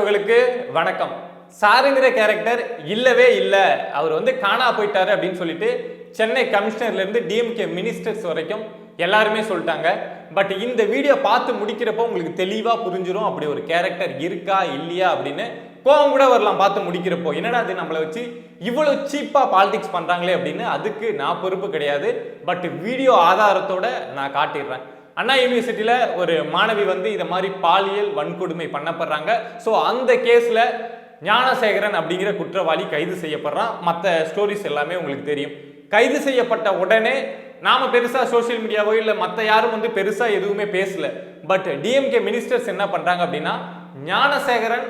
உள்ளங்களுக்கு வணக்கம். சாருங்கிற கேரக்டர் இல்லவே இல்லை, அவர் காணா போயிட்டாரு அப்படின்னு சொல்லிட்டு சென்னை கமிஷனர்ல இருந்து டிஎம்கே மினிஸ்டர்ஸ் வரைக்கும் எல்லாருமே சொல்லிட்டாங்க. பட் இந்த வீடியோ பார்த்து முடிக்கிறப்போ உங்களுக்கு தெளிவா புரிஞ்சிடும் அப்படி ஒரு கேரக்டர் இருக்கா இல்லையா அப்படின்னு. கோவம் கூட வரலாம் பார்த்து முடிக்கிறப்போ, என்னடா அது நம்மளை வச்சு இவ்வளவு சீப்பா பாலிடிக்ஸ் பண்றாங்களே அப்படின்னு. அதுக்கு நான் பொறுப்பு கிடையாது. பட் வீடியோ ஆதாரத்தோட நான் காட்டிடுறேன். அண்ணா யூனிவர்சிட்டியில ஒரு மாணவி இதை மாதிரி பாலியல் வன்கொடுமை பண்ணப்படுறாங்க. ஸோ அந்த கேஸ்ல ஞானசேகரன் அப்படிங்கிற குற்றவாளி கைது செய்யப்படுறான். மற்ற ஸ்டோரிஸ் எல்லாமே உங்களுக்கு தெரியும். கைது செய்யப்பட்ட உடனே நாம பெருசா சோசியல் மீடியாவோ இல்லை மற்ற யாரும் பெருசா எதுவுமே பேசல. பட் டிஎம்கே மினிஸ்டர்ஸ் என்ன பண்றாங்க அப்படின்னா, ஞானசேகரன்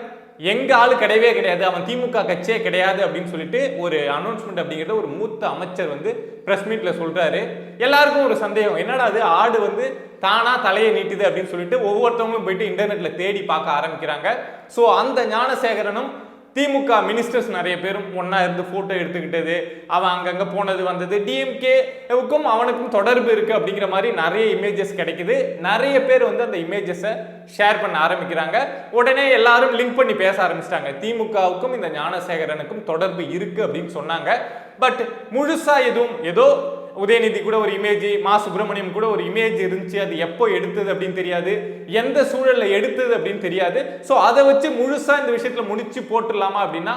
எங்க ஆளு கிடையவே கிடையாது, அவன் திமுக கட்சியே கிடையாது அப்படின்னு சொல்லிட்டு ஒரு அனௌன்ஸ்மெண்ட் அப்படிங்கிறத ஒரு மூத்த அமைச்சர் பிரஸ் மீட்ல சொல்றாரு. எல்லாருக்கும் ஒரு சந்தேகம், என்னடா அது ஆடு தானா தலையை நீட்டுது அப்படின்னு சொல்லிட்டு ஒவ்வொருத்தவங்களும் போயிட்டு இன்டர்நெட்ல தேடி பார்க்க ஆரம்பிக்கிறாங்க. ஸோ அந்த ஞானசேகரனும் திமுக மினிஸ்டர்ஸ் நிறைய பேரும் ஒன்னா இருந்து போட்டோ எடுத்துக்கிட்டது, அவன் அங்கங்க போனது வந்தது, டிஎம்கேவுக்கும் அவனுக்கும் தொடர்பு இருக்கு அப்படிங்கிற மாதிரி நிறைய இமேஜஸ் கிடைக்குது. நிறைய பேர் அந்த இமேஜஸை ஷேர் பண்ண ஆரம்பிக்கிறாங்க. உடனே எல்லாரும் லிங்க் பண்ணி பேச ஆரம்பிச்சிட்டாங்க, திமுகவுக்கும் இந்த ஞானசேகரனுக்கும் தொடர்பு இருக்கு அப்படின்னு சொன்னாங்க. பட் முழுசா எதுவும், ஏதோ உதயநிதி கூட ஒரு இமேஜ், மா சுப்பிரமணியம் கூட ஒரு இமேஜ் இருந்துச்சு, அது எப்போ எடுத்தது அப்படின்னு தெரியாது, எந்த சூழல்ல எடுத்தது அப்படின்னு தெரியாது. ஸோ அதை வச்சு முழுசா இந்த விஷயத்துல முடிச்சு போட்டுடலாமா அப்படின்னா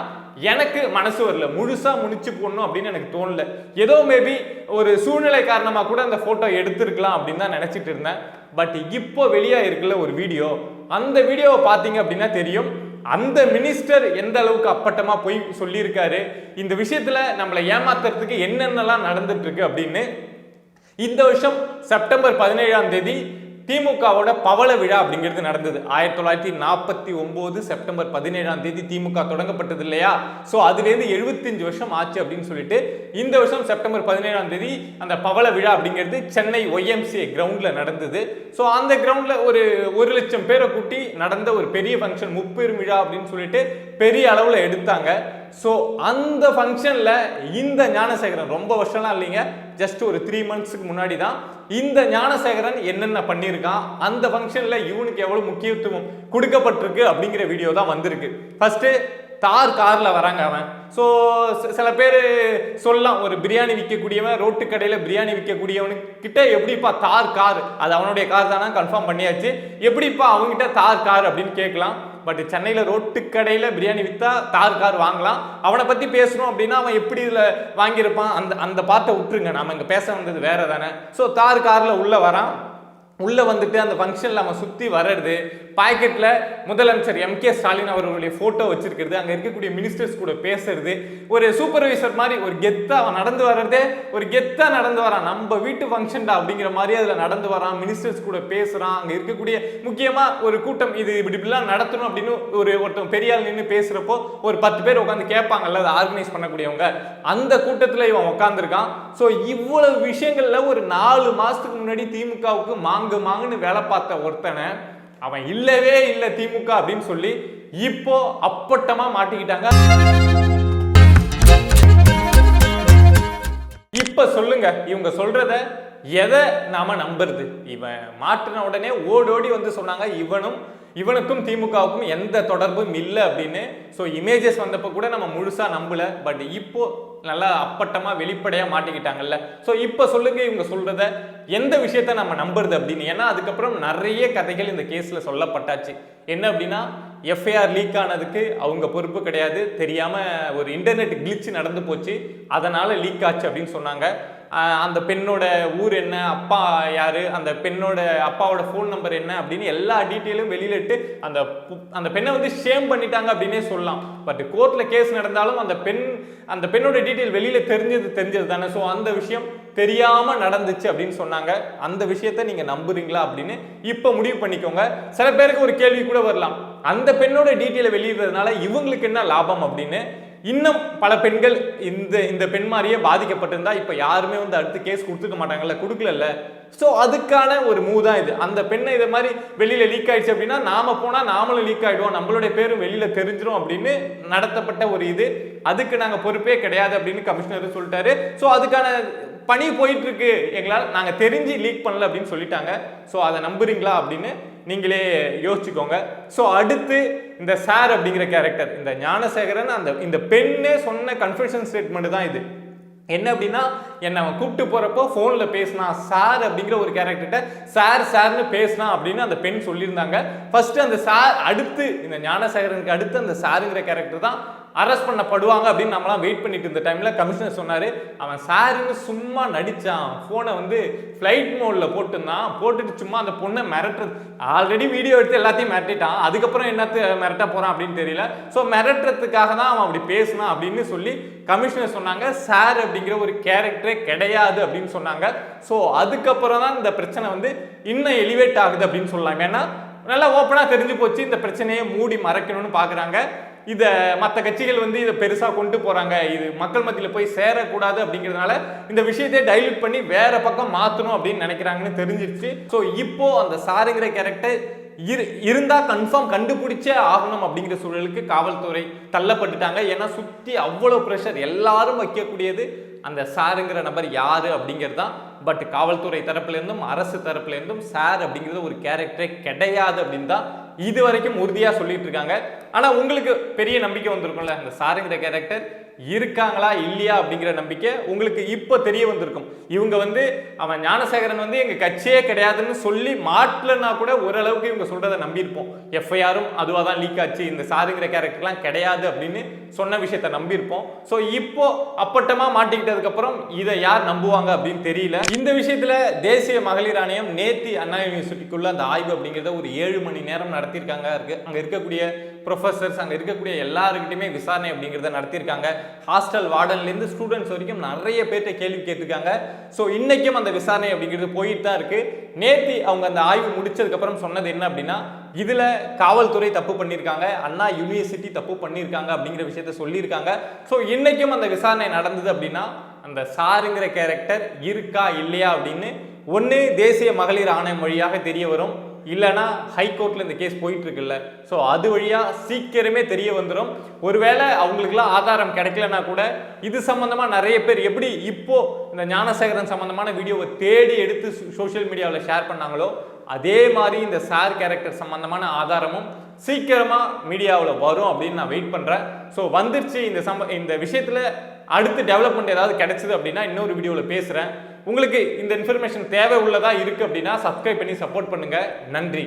எனக்கு மனசு வரல. முழுசா முடிச்சு போடணும் அப்படின்னு எனக்கு தோணல. ஏதோ மேபி ஒரு சூழ்நிலை காரணமா கூட அந்த போட்டோ எடுத்திருக்கலாம் அப்படின்னு தான் நினைச்சிட்டு இருந்தேன். பட் இப்போ வெளியா இருக்குல்ல ஒரு வீடியோ, அந்த வீடியோவை பார்த்தீங்க அப்படின்னா தெரியும் அந்த மினிஸ்டர் எந்த அளவுக்கு அப்பட்டமா போய் சொல்லியிருக்காரு, இந்த விஷயத்துல நம்மளை ஏமாத்துறதுக்கு என்னென்னலாம் நடந்துட்டு இருக்கு அப்படின்னு. இந்த வருஷம் செப்டம்பர் 17ஆம் தேதி திமுகவோட பவள விழா அப்படிங்கிறது நடந்தது. 1949 செப்டம்பர் 17ஆம் தேதி திமுக தொடங்கப்பட்டது இல்லையா? ஸோ அதுலேருந்து 75 வருஷம் ஆச்சு அப்படின்னு சொல்லிட்டு இந்த வருஷம் செப்டம்பர் 17ஆம் தேதி அந்த பவள விழா அப்படிங்கிறது சென்னை ஒய்எம்சிஏ கிரவுண்ட்ல நடந்தது. ஸோ அந்த கிரவுண்ட்ல ஒரு 1,00,000 பேரை கூட்டி நடந்த ஒரு பெரிய ஃபங்க்ஷன், முப்பெரும் விழா அப்படின்னு சொல்லிட்டு பெரிய அளவுல எடுத்தாங்க. ஸோ அந்த ஃபங்க்ஷன்ல இந்த ஞானசேகரன், ரொம்ப வருஷம்லாம் இல்லைங்க, ஜஸ்ட் ஒரு 3 மந்த்ஸ்க்கு முன்னாடி தான் இந்த ஞானசேகரன் என்னென்ன பண்ணியிருக்கான், அந்த ஃபங்க்ஷன்ல இவனுக்கு எவ்வளவு முக்கியத்துவம் கொடுக்கப்பட்டிருக்கு அப்படிங்கிற வீடியோ தான் வந்திருக்கு. ஃபர்ஸ்ட் தார் கார்ல வராங்க அவன். ஸோ சில பேர் சொல்லலாம், ஒரு பிரியாணி விற்கக்கூடியவன், ரோட்டு கடையில் பிரியாணி விற்கக்கூடியவனுக்கிட்ட எப்படிப்பா தார் கார், அது அவனுடைய கார் தானே, கன்ஃபார்ம் பண்ணியாச்சு, எப்படிப்பா அவங்ககிட்ட தார் கார் அப்படின்னு கேட்கலாம். பட் சென்னையில் ரோட்டு கடையில் பிரியாணி விற்றா தார் கார் வாங்கலாம். அவனை பற்றி பேசணும் அப்படின்னா அவன் எப்படி இதில் வாங்கியிருப்பான், அந்த பாட்டை விட்டுருங்க, நம்ம இங்கே பேச வந்தது வேற தானே. ஸோ தார் காரில் உள்ளே வரான். உள்ளே வந்துட்டு அந்த ஃபங்க்ஷனில் அவன் சுற்றி வர்றது, பாக்கெட்டில் முதலமைச்சர் எம்.கே. ஸ்டாலின் அவர்களுடைய ஃபோட்டோ வச்சிருக்கிறது, அங்கே இருக்கக்கூடிய மினிஸ்டர்ஸ் கூட பேசுறது, ஒரு சூப்பர்வைசர் மாதிரி ஒரு கெத்தா அவன் நடந்து வர்றதே ஒரு கெத்தா நடந்து வரான். நம்ம வீட்டு ஃபங்க்ஷன்டா அப்படிங்கிற மாதிரி அதில் நடந்து வரான், மினிஸ்டர்ஸ் கூட பேசுகிறான். அங்கே இருக்கக்கூடிய முக்கியமாக ஒரு கூட்டம் இது இப்படிலாம் நடத்தணும் அப்படின்னு ஒருத்தன் பெரிய ஆள் நின்று பேசுகிறப்போ ஒரு 10 பேர் உட்காந்து கேட்பாங்கல்ல, அதை ஆர்கனைஸ் பண்ணக்கூடியவங்க, அந்த கூட்டத்தில் இவன் உட்காந்துருக்கான். ஸோ இவ்வளவு விஷயங்கள்ல ஒரு 4 மாசத்துக்கு முன்னாடி திமுகவுக்கு மாங்குன்னு வேலை பார்த்த ஒருத்தனை அவன் இல்லவே இல்லை திமுக அப்படின்னு சொல்லி இப்போ அப்பட்டமா மாட்டிக்கிட்டாங்க. இப்ப சொல்லுங்க, இவங்க சொல்றத எதை நாம நம்புறது? இவன் மாற்றின உடனே ஓடோடி சொன்னாங்க இவனுக்கும் திமுகவுக்கும் எந்த தொடர்பும் இல்லை அப்படின்னு. ஸோ இமேஜஸ் வந்தப்போ கூட நம்ம முழுசா நம்பல. பட் இப்போ நல்லா அப்பட்டமா வெளிப்படையா மாட்டிக்கிட்டாங்கல்ல. ஸோ இப்போ சொல்லுங்க, இவங்க சொல்றத எந்த விஷயத்த நம்ம நம்புறது அப்படின்னு. ஏன்னா அதுக்கப்புறம் நிறைய கதைகள் இந்த கேஸ்ல சொல்லப்பட்டாச்சு. என்ன அப்படின்னா, எஃப்ஐஆர் லீக் ஆனதுக்கு அவங்க பொறுப்பு கிடையாது, தெரியாம ஒரு இன்டர்நெட் கிளிச் நடந்து போச்சு, அதனால லீக் ஆச்சு அப்படின்னு சொன்னாங்க. அந்த பெண்ணோட ஊர் என்ன, அப்பா யாரு, அந்த பெண்ணோட அப்பாவோட ஃபோன் நம்பர் என்ன அப்படின்னு எல்லா டீட்டெயிலும் வெளியிட்டு அந்த பெண்ணை ஷேம் பண்ணிட்டாங்க அப்படின்னே சொல்லலாம். பட் கோர்ட்ல கேஸ் நடந்தாலும் அந்த பெண்ணோட டீட்டெயில் வெளியில தெரிஞ்சது தானே. ஸோ அந்த விஷயம் தெரியாம நடந்துச்சு அப்படின்னு சொன்னாங்க. அந்த விஷயத்த நீங்க நம்புறீங்களா அப்படின்னு இப்ப முடிவு பண்ணிக்கோங்க. சில பேருக்கு ஒரு கேள்வி கூட வரலாம், அந்த பெண்ணோட டீட்டெயிலை வெளியிடுறதுனால இவங்களுக்கு என்ன லாபம் அப்படின்னு. இன்னும் பல பெண்கள் இந்த பெண் மாதிரியே பாதிக்கப்பட்டிருந்தா இப்ப யாருமே அடுத்து கேஸ் கொடுத்துக்க மாட்டாங்கல்ல, கொடுக்கல. ஸோ அதுக்கான ஒரு மூவ் தான் இது. அந்த பெண்ணை இதை மாதிரி வெளியில லீக் ஆயிடுச்சு அப்படின்னா நாம போனா நாமளும் லீக் ஆயிடுவோம், நம்மளுடைய பேரும் வெளியில தெரிஞ்சிடும் அப்படின்னு நடத்தப்பட்ட ஒரு இது. அதுக்கு நாங்க பொறுப்பே கிடையாது அப்படின்னு கமிஷனர் சொல்லிட்டாரு. ஸோ அதுக்கான பணி போயிட்டு இருக்கு, எங்களால் நாங்க தெரிஞ்சு லீக் பண்ணல அப்படின்னு சொல்லிட்டாங்க. ஸோ அதை நம்புறீங்களா அப்படின்னு நீங்களே யோசிச்சுக்கோங்க. ஸோ அடுத்து இந்த சார் அப்படிங்கிற கேரக்டர், இந்த ஞானசேகரன் இந்த பெண்ணே சொன்ன கன்ஃபெஷன் ஸ்டேட்மெண்ட் தான் இது. என்ன அப்படின்னா, என்னை அவன் கூப்பிட்டு போறப்போ போன்ல பேசினா சார் அப்படிங்கிற ஒரு கேரக்டர்கிட்ட சார்னு பேசினா அப்படின்னு அந்த பெண் சொல்லியிருந்தாங்க. ஃபர்ஸ்ட் அந்த சார், அடுத்து இந்த ஞானசேகரனுக்கு அடுத்து அந்த சாருங்கிற கேரக்டர் தான் அரெஸ்ட் பண்ணப்படுவாங்க அப்படின்னு நம்மளாம் வெயிட் பண்ணிட்டு இருந்த டைம்ல கமிஷனர் சொன்னாரு, அவன் சாருன்னு சும்மா நடிச்சான், போனை ஃபிளைட் மோட்ல போட்டுட்டு சும்மா அந்த பொண்ணை மிரட்டுறது, ஆல்ரெடி வீடியோ எடுத்து எல்லாத்தையும் மிரட்டிட்டான், அதுக்கப்புறம் என்னத்து மிரட்ட போறான் அப்படின்னு தெரியல. ஸோ மிரட்டுறதுக்காக தான் அவன் அப்படி பேசினான் அப்படின்னு சொல்லி கமிஷனர் சொன்னாங்க. சார் அப்படிங்கிற ஒரு கேரக்டரே கிடையாது அப்படின்னு சொன்னாங்க. ஸோ அதுக்கப்புறம் தான் இந்த பிரச்சனை இன்னும் எலிவேட் ஆகுது அப்படின்னு சொல்லலாம். ஏன்னா நல்லா ஓப்பனா தெரிஞ்சு போச்சு, இந்த பிரச்சனையை மூடி மறைக்கணும்னு பாக்குறாங்க. இதை மற்ற கட்சிகள் இதை பெருசா கொண்டு போறாங்க, இது மக்கள் மத்தியில் போய் சேரக்கூடாது அப்படிங்கிறதுனால இந்த விஷயத்தை டைல்யூட் பண்ணி வேற பக்கம் மாத்தணும் அப்படின்னு நினைக்கிறாங்கன்னு தெரிஞ்சிருச்சு. ஸோ இப்போ அந்த சாருங்கிற கேரக்டர் இருந்தா கன்ஃபார்ம் கண்டுபிடிச்சே ஆகணும் அப்படிங்கிற சூழலுக்கு காவல்துறை தள்ளப்பட்டுட்டாங்க. ஏன்னா சுத்தி அவ்வளவு பிரஷர், எல்லாரும் வைக்கக்கூடியது அந்த சாருங்கிற நபர் யாரு அப்படிங்கிறது தான். பட் காவல்துறை தரப்புல இருந்தும் அரசு தரப்புல இருந்தும் சார் அப்படிங்கிறது ஒரு கேரக்டரே கிடையாது அப்படின்னு தான் இது வரைக்கும் உறுதியா சொல்லிட்டு இருக்காங்க. ஆனா உங்களுக்கு பெரிய நம்பிக்கை வந்திருக்கும்ல, இந்த சாருங்கிற கேரக்டர் இருக்காங்களா இல்லையா அப்படிங்கிற நம்பிக்கை உங்களுக்கு இப்போ தெரிய வந்திருக்கும். இவங்க அவன் ஞானசேகரன் எங்க கட்சியே கிடையாதுன்னு சொல்லி மாட்டலன்னா கூட ஓரளவுக்கு இவங்க சொல்றதை நம்பியிருப்போம். எஃப்ஐஆரும் அதுவாக தான் லீக் ஆச்சு, இந்த சாருங்கிற கேரக்டர்லாம் கிடையாது அப்படின்னு சொன்ன விஷயத்த நம்பியிருப்போம். ஸோ இப்போ அப்பட்டமா மாட்டிக்கிட்டதுக்கு அப்புறம் இதை யார் நம்புவாங்க அப்படின்னு தெரியல. இந்த விஷயத்துல தேசிய மகளிர் ஆணையம் நேத்தி அண்ணா யூனிவர்சிட்டிக்குள்ள அந்த ஆய்வு அப்படிங்கிறத ஒரு 7 மணி நேரம் நடத்தியிருக்காங்க. அங்க இருக்கக்கூடிய ப்ரொஃபசர்ஸ், அங்க இருக்கக்கூடிய எல்லாருக்கிட்டையுமே விசாரணை அப்படிங்கிறத நடத்தியிருக்காங்க. ஹாஸ்டல் வார்டன்லேருந்து ஸ்டூடெண்ட்ஸ் வரைக்கும் நிறைய பேர்கிட்ட கேள்வி கேட்டிருக்காங்க. ஸோ இன்னைக்கும் அந்த விசாரணை அப்படிங்கிறது போயிட்டு தான் இருக்கு. நேத்தி அவங்க அந்த ஆய்வு முடிச்சதுக்கு அப்புறம் சொன்னது என்ன அப்படின்னா, இதுல காவல்துறை தப்பு பண்ணியிருக்காங்க, அண்ணா யூனிவர்சிட்டி தப்பு பண்ணியிருக்காங்க அப்படிங்கிற விஷயத்த சொல்லியிருக்காங்க. ஸோ இன்னைக்கும் அந்த விசாரணை நடந்தது அப்படின்னா அந்த சாருங்கிற கேரக்டர் இருக்கா இல்லையா அப்படின்னு ஒன்று தேசிய மகளிர் ஆணையம் வழியாக தெரிய வரும், இல்லைன்னா ஹைகோர்ட்ல இந்த கேஸ் போயிட்டு இருக்குல்ல, ஸோ அது வழியா சீக்கிரமே தெரிய வந்துடும். ஒருவேளை அவங்களுக்குலாம் ஆதாரம் கிடைக்கலன்னா கூட இது சம்பந்தமா நிறைய பேர் எப்படி இப்போ இந்த ஞானசேகரன் சம்பந்தமான வீடியோவை தேடி எடுத்து சோசியல் மீடியாவில் ஷேர் பண்ணாங்களோ, அதே மாதிரி இந்த சார் கேரக்டர் சம்பந்தமான ஆதாரமும் சீக்கிரமா மீடியாவில் வரும் அப்படின்னு நான் வெயிட் பண்றேன். ஸோ வந்துருச்சு. இந்த விஷயத்துல அடுத்து டெவலப்மெண்ட் ஏதாவது கிடைச்சது அப்படின்னா இன்னொரு வீடியோவில் பேசுறேன். உங்களுக்கு இந்த இன்ஃபர்மேஷன் தேவை உள்ளதா இருக்கு அப்படின்னா சப்ஸ்கிரைப் பண்ணி சப்போர்ட் பண்ணுங்க. நன்றி.